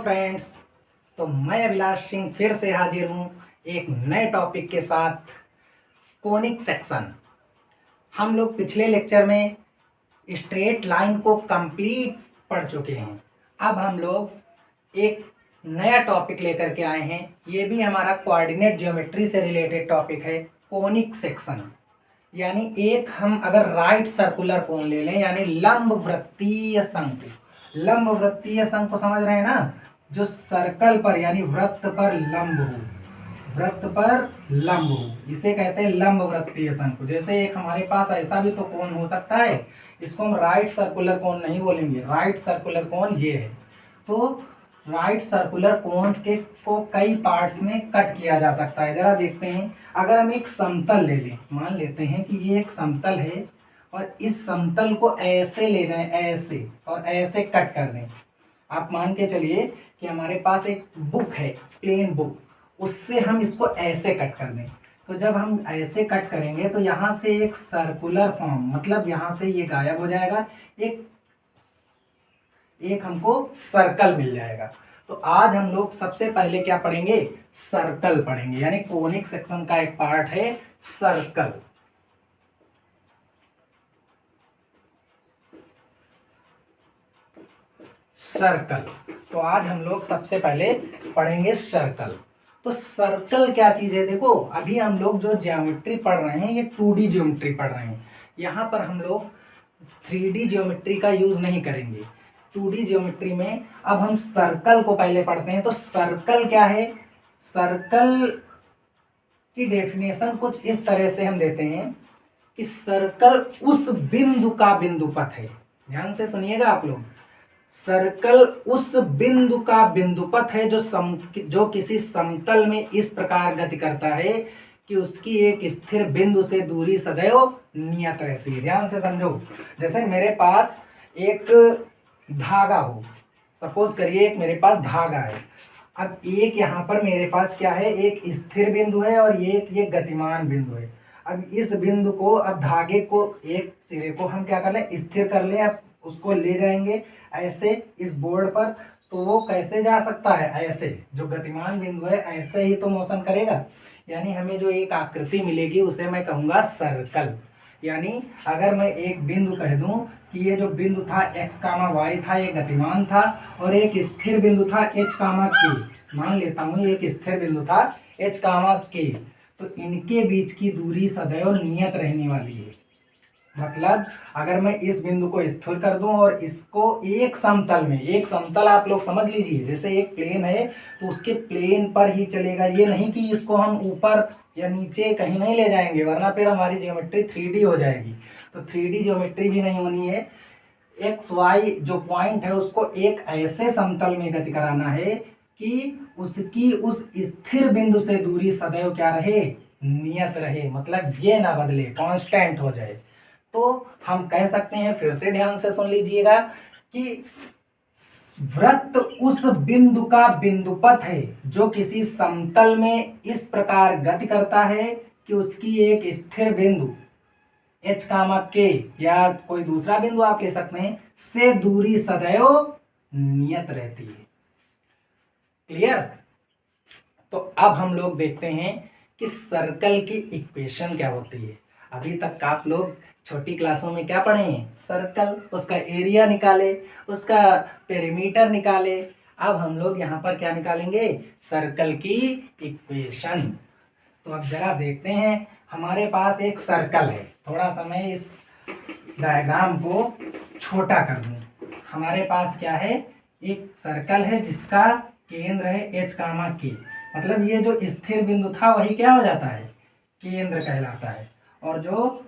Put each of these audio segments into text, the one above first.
Friends, तो मैं अभिलाष सिंह फिर से हाजिर हूँ एक नए टॉपिक के साथ। Conic section. हम लोग पिछले लेक्चर में स्ट्रेट लाइन को कंप्लीट पढ़ चुके हैं। अब हम लोग एक नया टॉपिक लेकर के आए हैं। ये भी हमारा कोऑर्डिनेट ज्योमेट्री से रिलेटेड टॉपिक है, कोनिक सेक्शन। यानी एक हम अगर राइट सर्कुलर कोन ले लें, यानी लंब वृत्तीय शंकु। लंब वृत्तीय शंकु समझ रहे हैं ना, जो सर्कल पर यानी वृत्त पर लंब हो, वृत्त पर लंब हो, इसे कहते हैं लंब वृत्तीय शंकु। जैसे एक हमारे पास ऐसा भी तो कोण हो सकता है, इसको हम राइट सर्कुलर कोण नहीं बोलेंगे, राइट सर्कुलर कोण ये है। तो राइट सर्कुलर कोन्स के को कई पार्ट्स में कट किया जा सकता है। जरा देखते हैं, अगर हम एक समतल ले लें, मान लेते हैं कि ये एक समतल है और इस समतल को ऐसे ले जाएं, ऐसे और ऐसे कट कर दें। आप मान के चलिए कि हमारे पास एक बुक है, प्लेन बुक, उससे हम इसको ऐसे कट कर दें। तो जब हम ऐसे कट करेंगे तो यहाँ से एक सर्कुलर फॉर्म, मतलब यहाँ से ये गायब हो जाएगा, एक हमको सर्कल मिल जाएगा। तो आज हम लोग सबसे पहले क्या पढ़ेंगे, सर्कल पढ़ेंगे। यानी कोनिक सेक्शन का एक पार्ट है सर्कल। सर्कल, तो आज हम लोग सबसे पहले पढ़ेंगे सर्कल। तो सर्कल क्या चीज है, देखो अभी हम लोग जो ज्योमेट्री पढ़ रहे हैं ये 2D ज्योमेट्री पढ़ रहे हैं। यहाँ पर हम लोग 3D ज्योमेट्री का यूज नहीं करेंगे। 2D ज्योमेट्री में अब हम सर्कल को पहले पढ़ते हैं। तो सर्कल क्या है, सर्कल की डेफिनेशन कुछ इस तरह से हम देते हैं कि सर्कल उस बिंदु का बिंदुपथ है। ध्यान से सुनिएगा आप लोग, सर्कल उस बिंदु का बिंदुपथ है जो किसी समतल में इस प्रकार गति करता है कि उसकी एक स्थिर बिंदु से दूरी सदैव नियत रहती है। ध्यान से समझो, जैसे मेरे पास एक धागा हो, सपोज करिए एक मेरे पास धागा है। अब एक यहाँ पर मेरे पास क्या है, एक स्थिर बिंदु है और ये गतिमान बिंदु है। अब इस बिंदु को, अब धागे को, एक सिरे को हम क्या कर लें, स्थिर कर लें। अब उसको ले जाएंगे ऐसे इस बोर्ड पर, तो वो कैसे जा सकता है, ऐसे। जो गतिमान बिंदु है ऐसे ही तो मोशन करेगा। यानी हमें जो एक आकृति मिलेगी उसे मैं कहूँगा सर्कल। यानी अगर मैं एक बिंदु कह दूं कि ये जो बिंदु था x, y था, ये गतिमान था, और एक स्थिर बिंदु था h, k, मान लेता हूँ एक स्थिर बिंदु था h, k, तो इनके बीच की दूरी सदैव नियत रहने वाली है। मतलब अगर मैं इस बिंदु को स्थिर कर दूं और इसको एक समतल में, एक समतल आप लोग समझ लीजिए, जैसे एक प्लेन है तो उसके प्लेन पर ही चलेगा। ये नहीं कि इसको हम ऊपर या नीचे कहीं नहीं ले जाएंगे, वरना फिर हमारी ज्योमेट्री 3D हो जाएगी। तो 3D ज्योमेट्री भी नहीं होनी है। एक्स वाई जो पॉइंट है उसको एक ऐसे समतल में गति कराना है कि उसकी उस स्थिर बिंदु से दूरी सदैव क्या रहे, नियत रहे। मतलब ये ना बदले, कांस्टेंट हो जाए। तो हम कह सकते हैं, फिर से ध्यान से सुन लीजिएगा, कि वृत्त उस बिंदु का बिंदुपथ है जो किसी समतल में इस प्रकार गति करता है कि उसकी एक स्थिर बिंदु h, k या कोई दूसरा बिंदु आप ले सकते हैं से दूरी सदैव नियत रहती है। क्लियर? तो अब हम लोग देखते हैं कि सर्कल की इक्वेशन क्या होती है। अभी तक आप लोग छोटी क्लासों में क्या पढ़े हैं, सर्कल, उसका एरिया निकाले, उसका पेरीमीटर निकाले। अब हम लोग यहाँ पर क्या निकालेंगे, सर्कल की इक्वेशन। तो अब जरा देखते हैं, हमारे पास एक सर्कल है। थोड़ा सा मैं इस डायग्राम को छोटा कर दूं। हमारे पास क्या है, एक सर्कल है जिसका केंद्र है h, k। मतलब ये जो स्थिर बिंदु था वही क्या हो जाता है, केंद्र कहलाता है, और जो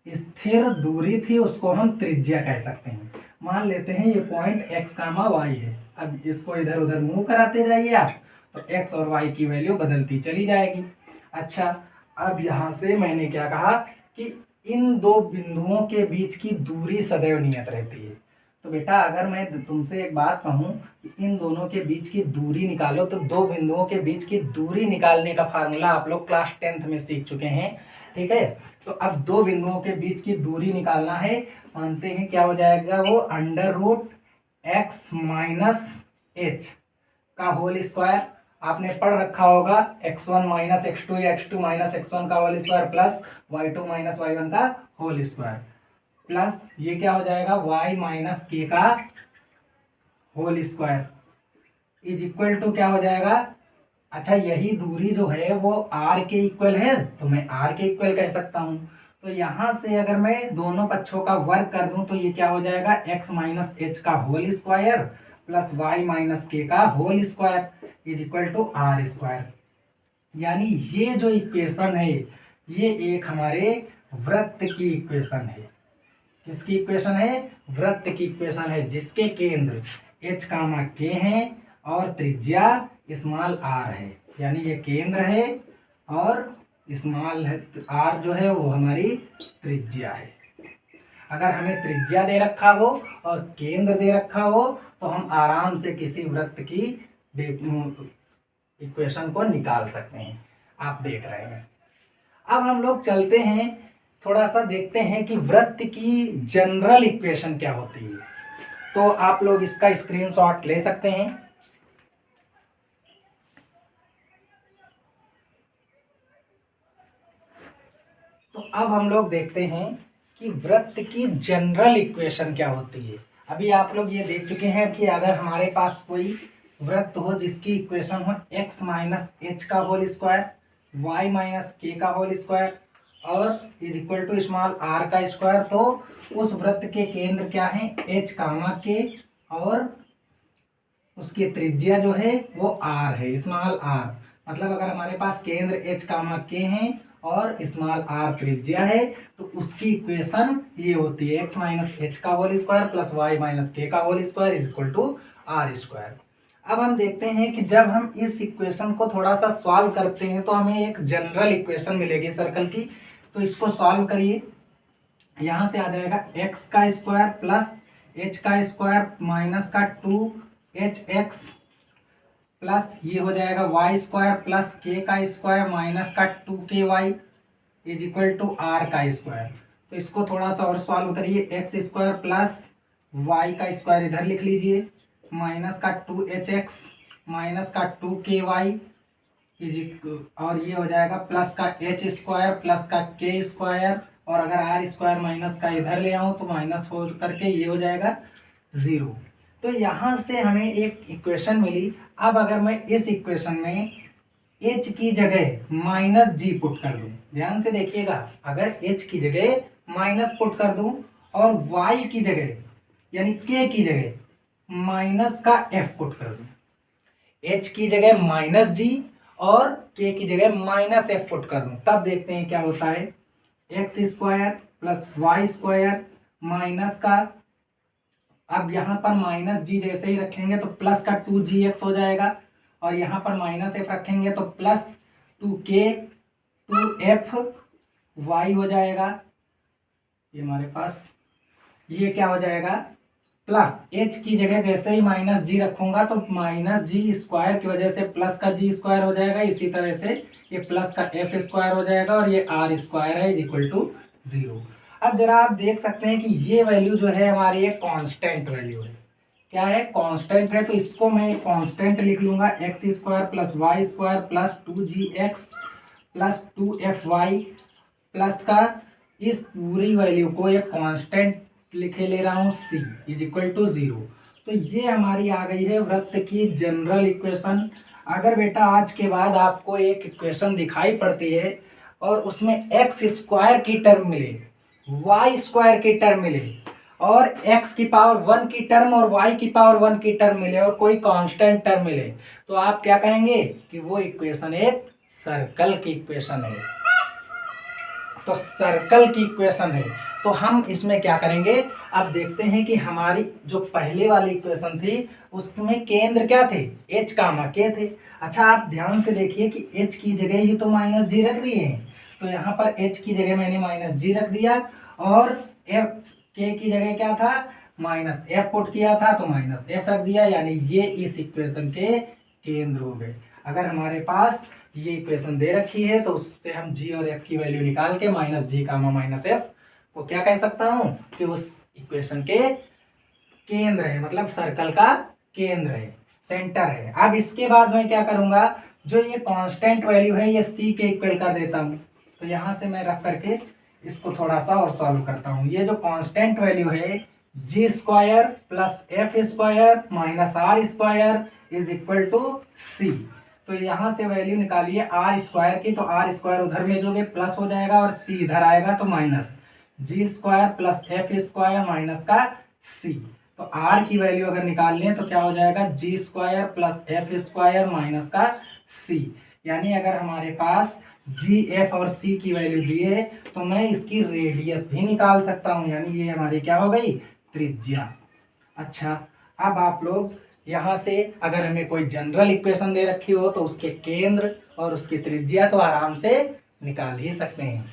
स्थिर दूरी थी उसको हम त्रिज्या कह सकते हैं। मान लेते हैं ये पॉइंट x, y है। अब इसको इधर उधर मूव कराते जाइए आप, तो x और y की वैल्यू बदलती चली जाएगी। अच्छा, अब यहाँ से मैंने क्या कहा कि इन दो बिंदुओं के बीच की दूरी सदैव नियत रहती है। तो बेटा अगर मैं तुमसे एक बात कहूँ कि इन दोनों के बीच की दूरी निकालो, तो दो बिंदुओं के बीच की दूरी निकालने का फार्मूला आप लोग क्लास 10th में सीख चुके हैं। ठीक है, तो अब दो बिंदुओं के बीच की दूरी निकालना है। मानते हैं क्या हो जाएगा वो, √x - h का होल स्क्वायर, आपने पढ़ रखा होगा x1 माइनस x2 या x2 माइनस x1 का whole square plus y2 minus y1 का होल स्क्वायर प्लस ये क्या हो जाएगा y माइनस k का whole square is equal to क्या हो जाएगा। अच्छा यही दूरी जो है वो r के इक्वल है तो मैं r के इक्वल कह सकता हूँ। तो यहाँ से अगर मैं दोनों पक्षों का वर्ग कर दूं तो ये क्या हो जाएगा x माइनस एच का whole square plus Y minus K का whole square is equal to R square. यानी ये जो इक्वेशन है ये एक हमारे वृत्त की इक्वेशन है। किसकी इक्वेशन है? वृत्त की इक्वेशन है जिसके केंद्र h कामा k है और त्रिज्या स्मॉल r है। यानी ये केंद्र है और स्मॉल r जो है वो हमारी त्रिज्या है। अगर हमें त्रिज्या दे रखा हो और केंद्र दे रखा हो तो हम आराम से किसी वृत्त की इक्वेशन को निकाल सकते हैं। आप देख रहे हैं। अब हम लोग चलते हैं थोड़ा सा देखते हैं कि वृत्त की जनरल इक्वेशन क्या होती है। तो आप लोग इसका स्क्रीनशॉट ले सकते हैं। तो अब हम लोग देखते हैं कि वृत्त की जनरल इक्वेशन क्या होती है। अभी आप लोग ये देख चुके हैं कि अगर हमारे पास कोई वृत्त हो जिसकी इक्वेशन हो x माइनस एच का whole square y minus K का होल स्क्वायर और is equal to small r का स्क्वायर, तो उस वृत्त के केंद्र क्या है h कामा के और उसकी त्रिज्या जो है वो r है, स्मॉल r। मतलब अगर हमारे पास केंद्र h कामा के हैं और स्मॉल r त्रिज्या है तो उसकी इक्वेशन ये होती है x माइनस एच का whole square plus y minus K का whole square is equal to r square. अब हम देखते हैं कि जब हम इस इक्वेशन को थोड़ा सा सॉल्व करते हैं तो हमें एक जनरल इक्वेशन मिलेगी सर्कल की। तो इसको सॉल्व करिए। यहाँ से आ जाएगा x का स्क्वायर प्लस h का स्क्वायर माइनस का 2hx प्लस ये हो जाएगा y स्क्वायर प्लस k का स्क्वायर माइनस का 2ky is equal to r का स्क्वायर। तो इसको थोड़ा सा और सॉल्व करिए। x स्क्वायर प्लस y का स्क्वायर इधर लिख लीजिए माइनस का 2hx माइनस का 2ky और ये हो जाएगा प्लस का h स्क्वायर प्लस का k स्क्वायर और अगर r स्क्वायर माइनस का इधर ले आऊँ तो माइनस हो करके ये हो जाएगा 0। तो यहाँ से हमें एक इक्वेशन मिली। अब अगर मैं इस इक्वेशन में h की जगह माइनस जी पुट कर दूं, ध्यान से देखिएगा, अगर h की जगह माइनस पुट कर दूं और y की जगह यानी k की जगह माइनस का f पुट कर दूं, h की जगह माइनस जी और k की जगह माइनस f पुट कर दूं, तब देखते हैं क्या होता है। X square plus Y square minus का, अब यहाँ पर माइनस जी जैसे ही रखेंगे तो प्लस का 2gx हो जाएगा और यहाँ पर माइनस एफ रखेंगे तो प्लस 2k 2f y हो जाएगा। ये हमारे पास ये क्या हो जाएगा प्लस h की जगह जैसे ही माइनस जी रखूंगा तो माइनस जी स्क्वायर की वजह से प्लस का जी स्क्वायर हो जाएगा। इसी तरह से ये प्लस का एफ स्क्वायर हो जाएगा और ये आर स्क्वायर है इक्वल टू 0। अब जरा आप देख सकते हैं कि ये वैल्यू जो है हमारी एक कांस्टेंट वैल्यू है। क्या है? कांस्टेंट है। तो इसको मैं कांस्टेंट लिख लूंगा X square plus Y square plus 2gx plus 2fy plus का इस पूरी वैल्यू को एक कांस्टेंट लिखे ले रहा हूँ c इज इक्वल टू 0। तो ये हमारी आ गई है वृत्त की जनरल इक्वेशन। अगर बेटा आज के बाद आपको एक इक्वेशन दिखाई पड़ती है और उसमें एक्स स्क्वायर की टर्म मिले, वाई स्क्वायर की टर्म मिले और एक्स की पावर 1 की टर्म और वाई की पावर 1 की टर्म मिले और कोई कांस्टेंट टर्म मिले, तो आप क्या कहेंगे कि वो इक्वेशन एक सर्कल की इक्वेशन है। तो सर्कल की इक्वेशन है। तो हम इसमें क्या करेंगे, अब देखते हैं कि हमारी जो पहले वाली इक्वेशन थी उसमें केंद्र क्या थे, h कामा k थे। अच्छा आप ध्यान से देखिए कि h की जगह ही तो माइनस जी रख दिए हैं, तो यहाँ पर h की जगह मैंने माइनस जी रख दिया और k की जगह क्या था माइनस f पुट किया था तो माइनस f रख दिया। यानी ये इस इक्वेशन के केंद्र हो गए। अगर हमारे पास ये इक्वेशन दे रखी है तो उससे हम g और f की वैल्यू निकाल के माइनस जी कामा माइनस f को क्या कह सकता हूँ कि उस इक्वेशन के केंद्र है, मतलब सर्कल का केंद्र है। सेंटर है। अब इसके बाद मैं क्या करूंगा, जो ये कांस्टेंट वैल्यू है ये सी के इक्वल कर देता हूँ। तो यहाँ से मैं रख करके इसको थोड़ा सा और सॉल्व करता हूँ। ये जो कांस्टेंट वैल्यू है G square plus F square minus R square is equal to C. तो यहाँ से वैल्यू निकालिए आर स्क्वायर की, तो आर स्क्वायर उधर भेजोगे प्लस हो जाएगा और सी इधर आएगा तो minus G square plus F square minus का सी। तो आर की वैल्यू अगर निकाल लें तो क्या हो जाएगा, G square plus F square minus का सी। यानी अगर हमारे पास जी एफ और सी की वैल्यू दी है तो मैं इसकी रेडियस भी निकाल सकता हूँ, यानी ये हमारी क्या हो गई, त्रिज्या। अच्छा, अब आप लोग यहाँ से अगर हमें कोई जनरल इक्वेशन दे रखी हो तो उसके केंद्र और उसकी त्रिज्या तो आराम से निकाल ही सकते हैं।